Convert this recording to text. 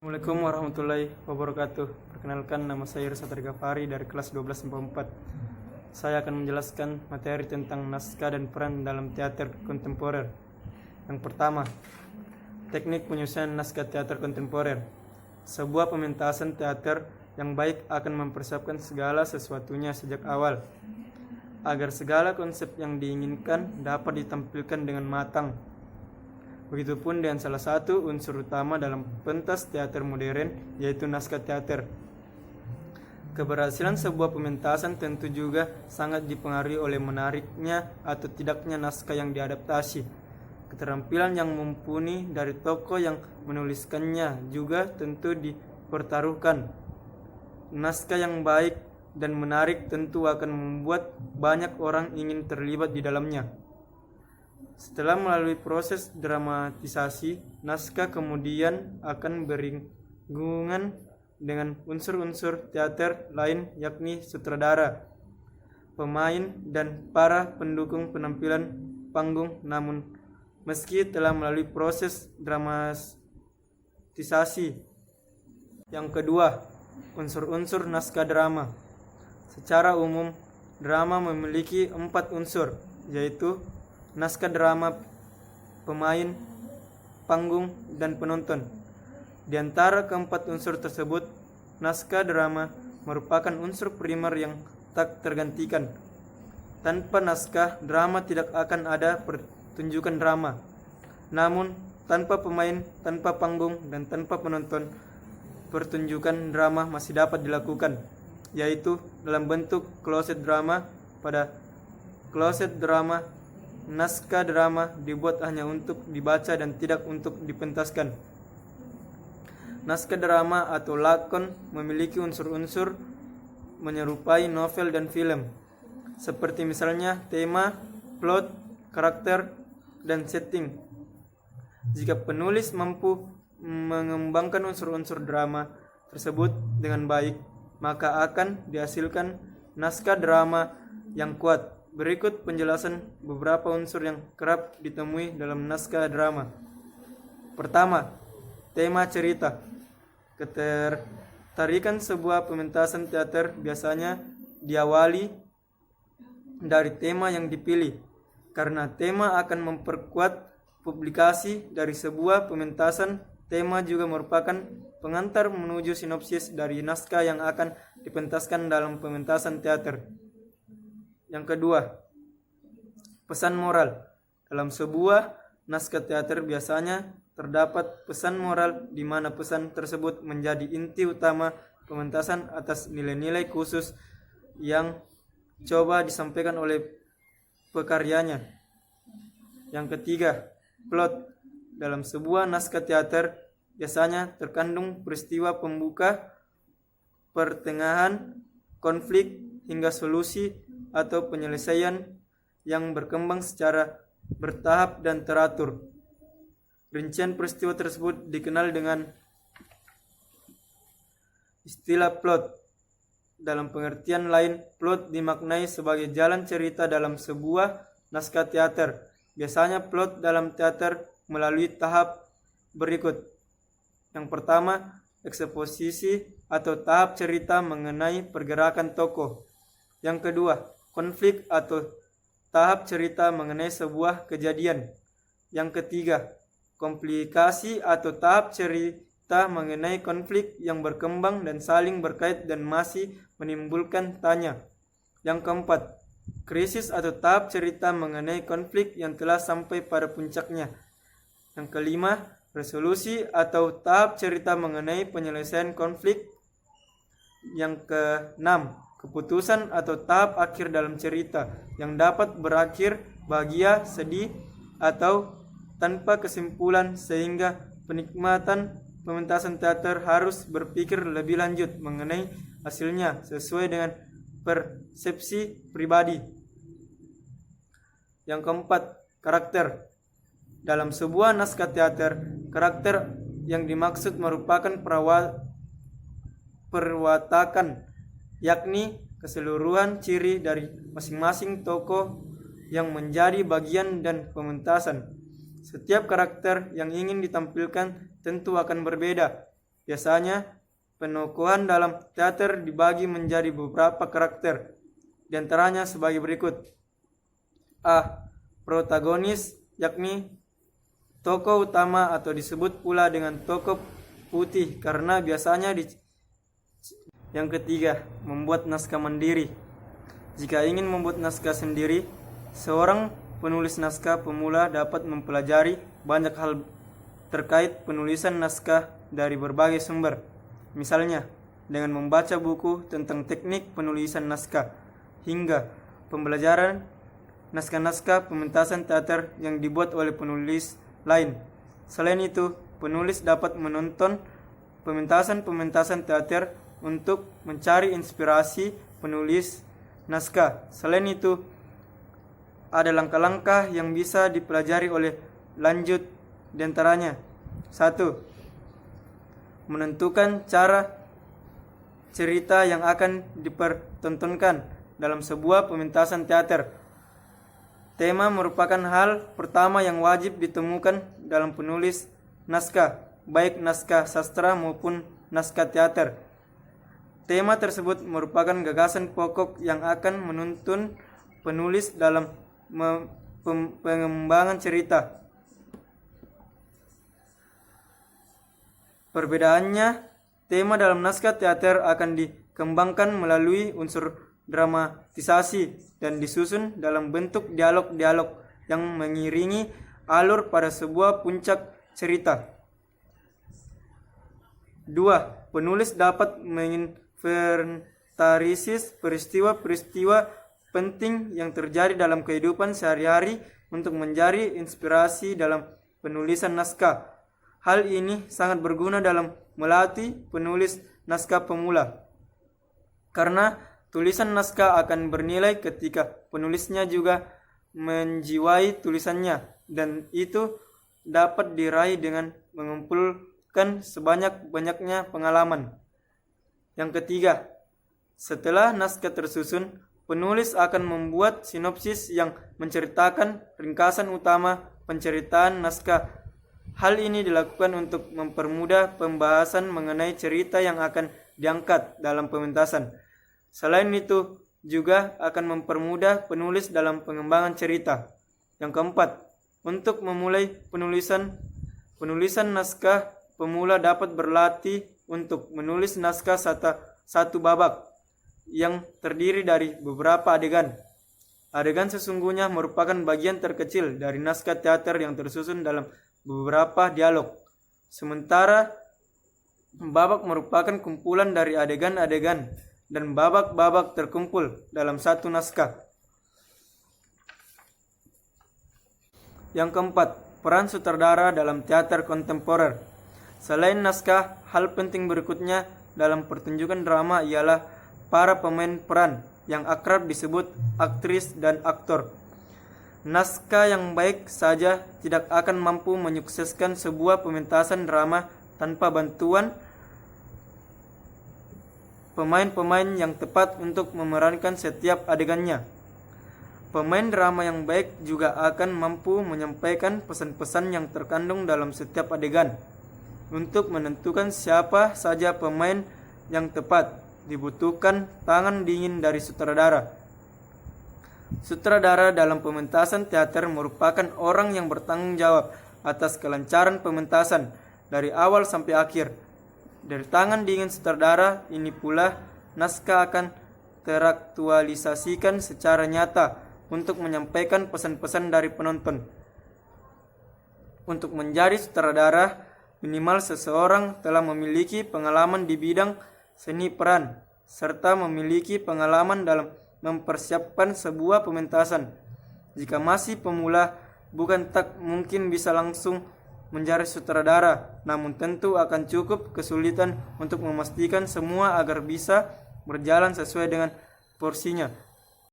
Assalamualaikum warahmatullahi wabarakatuh. Perkenalkan, nama saya Satri Gafari dari kelas 12 IPA 4. Saya akan menjelaskan materi tentang naskah dan peran dalam teater kontemporer. Yang pertama, teknik penyusunan naskah teater kontemporer. Sebuah pementasan teater yang baik akan mempersiapkan segala sesuatunya sejak awal, agar segala konsep yang diinginkan dapat ditampilkan dengan matang. Begitupun dengan salah satu unsur utama dalam pentas teater modern, yaitu naskah teater. Keberhasilan sebuah pementasan tentu juga sangat dipengaruhi oleh menariknya atau tidaknya naskah yang diadaptasi. Keterampilan yang mumpuni dari tokoh yang menuliskannya juga tentu dipertaruhkan. Naskah yang baik dan menarik tentu akan membuat banyak orang ingin terlibat di dalamnya. Setelah melalui proses dramatisasi, naskah kemudian akan bersinggungan dengan unsur-unsur teater lain, yakni sutradara, pemain, dan para pendukung penampilan panggung. Namun, meski telah melalui proses dramatisasi. Yang kedua, unsur-unsur naskah drama. Secara umum, drama memiliki 4 unsur, yaitu naskah drama, pemain, panggung, dan penonton. Di antara keempat unsur tersebut, naskah drama merupakan unsur primer yang tak tergantikan. Tanpa naskah, drama tidak akan ada pertunjukan drama. Namun, tanpa pemain, tanpa panggung, dan tanpa penonton, pertunjukan drama masih dapat dilakukan, yaitu dalam bentuk closet drama. Pada closet drama, naskah drama dibuat hanya untuk dibaca dan tidak untuk dipentaskan. Naskah drama atau lakon memiliki unsur-unsur menyerupai novel dan film, seperti misalnya tema, plot, karakter, dan setting. Jika penulis mampu mengembangkan unsur-unsur drama tersebut dengan baik, maka akan dihasilkan naskah drama yang kuat. Berikut penjelasan beberapa unsur yang kerap ditemui dalam naskah drama. Pertama, tema cerita. Ketertarikan sebuah pementasan teater biasanya diawali dari tema yang dipilih, karena tema akan memperkuat publikasi dari sebuah pementasan. Tema juga merupakan pengantar menuju sinopsis dari naskah yang akan dipentaskan dalam pementasan teater. Yang kedua, pesan moral. Dalam sebuah naskah teater biasanya terdapat pesan moral, di mana pesan tersebut menjadi inti utama pementasan atas nilai-nilai khusus yang coba disampaikan oleh pekaryanya. Yang ketiga, plot. Dalam sebuah naskah teater biasanya terkandung peristiwa pembuka, pertengahan, konflik, hingga solusi atau penyelesaian yang berkembang secara bertahap dan teratur. Rincian peristiwa tersebut dikenal dengan istilah plot. Dalam pengertian lain, plot dimaknai sebagai jalan cerita dalam sebuah naskah teater. Biasanya plot dalam teater melalui tahap berikut. Yang pertama, eksposisi atau tahap cerita mengenai pergerakan tokoh. Yang kedua, konflik atau tahap cerita mengenai sebuah kejadian. Yang ketiga, komplikasi atau tahap cerita mengenai konflik yang berkembang dan saling berkait dan masih menimbulkan tanya. Yang keempat, krisis atau tahap cerita mengenai konflik yang telah sampai pada puncaknya. Yang kelima, resolusi atau tahap cerita mengenai penyelesaian konflik. Yang keenam, keputusan atau tahap akhir dalam cerita yang dapat berakhir bahagia, sedih, atau tanpa kesimpulan, sehingga penikmatan pementasan teater harus berpikir lebih lanjut mengenai hasilnya sesuai dengan persepsi pribadi. Yang keempat, karakter. Dalam sebuah naskah teater, karakter yang dimaksud merupakan perwatakan, yakni keseluruhan ciri dari masing-masing tokoh yang menjadi bagian dan pementasan. Setiap karakter yang ingin ditampilkan tentu akan berbeda. Biasanya, penokohan dalam teater dibagi menjadi beberapa karakter, di antaranya sebagai berikut. A. Protagonis, yakni tokoh utama atau disebut pula dengan tokoh putih karena biasanya Yang ketiga, membuat naskah mandiri. Jika ingin membuat naskah sendiri, seorang penulis naskah pemula dapat mempelajari banyak hal terkait penulisan naskah dari berbagai sumber. Misalnya, dengan membaca buku tentang teknik penulisan naskah, hingga pembelajaran naskah-naskah pementasan teater yang dibuat oleh penulis lain. Selain itu, penulis dapat menonton pementasan-pementasan teater untuk mencari inspirasi penulis naskah. Selain itu, ada langkah-langkah yang bisa dipelajari oleh lanjut di antaranya. 1. Menentukan cara cerita yang akan dipertontonkan dalam sebuah pementasan teater. Tema merupakan hal pertama yang wajib ditemukan dalam penulis naskah, baik naskah sastra maupun naskah teater. Tema tersebut merupakan gagasan pokok yang akan menuntun penulis dalam pengembangan cerita. Perbedaannya, tema dalam naskah teater akan dikembangkan melalui unsur dramatisasi dan disusun dalam bentuk dialog-dialog yang mengiringi alur pada sebuah puncak cerita. 2. Penulis dapat menginventarisir peristiwa-peristiwa penting yang terjadi dalam kehidupan sehari-hari untuk menjadi inspirasi dalam penulisan naskah. Hal ini sangat berguna dalam melatih penulis naskah pemula, karena tulisan naskah akan bernilai ketika penulisnya juga menjiwai tulisannya, dan itu dapat diraih dengan mengumpulkan sebanyak-banyaknya pengalaman. Yang ketiga, setelah naskah tersusun, penulis akan membuat sinopsis yang menceritakan ringkasan utama penceritaan naskah. Hal ini dilakukan untuk mempermudah pembahasan mengenai cerita yang akan diangkat dalam pementasan. Selain itu, juga akan mempermudah penulis dalam pengembangan cerita. Yang keempat, untuk memulai penulisan naskah, pemula dapat berlatih untuk menulis naskah satu babak yang terdiri dari beberapa adegan. Adegan sesungguhnya merupakan bagian terkecil dari naskah teater yang tersusun dalam beberapa dialog. Sementara babak merupakan kumpulan dari adegan-adegan dan babak-babak terkumpul dalam satu naskah. Yang keempat, peran sutradara dalam teater kontemporer. Selain naskah, hal penting berikutnya dalam pertunjukan drama ialah para pemain peran yang akrab disebut aktris dan aktor. Naskah yang baik saja tidak akan mampu menyukseskan sebuah pementasan drama tanpa bantuan pemain-pemain yang tepat untuk memerankan setiap adegannya. Pemain drama yang baik juga akan mampu menyampaikan pesan-pesan yang terkandung dalam setiap adegan. Untuk menentukan siapa saja pemain yang tepat, dibutuhkan tangan dingin dari sutradara. Sutradara dalam pementasan teater merupakan orang yang bertanggung jawab atas kelancaran pementasan dari awal sampai akhir. Dari tangan dingin sutradara ini pula naskah akan teraktualisasikan secara nyata untuk menyampaikan pesan-pesan dari penonton. Untuk menjadi sutradara, minimal seseorang telah memiliki pengalaman di bidang seni peran serta memiliki pengalaman dalam mempersiapkan sebuah pementasan. Jika masih pemula, bukan tak mungkin bisa langsung menjadi sutradara, namun tentu akan cukup kesulitan untuk memastikan semua agar bisa berjalan sesuai dengan porsinya.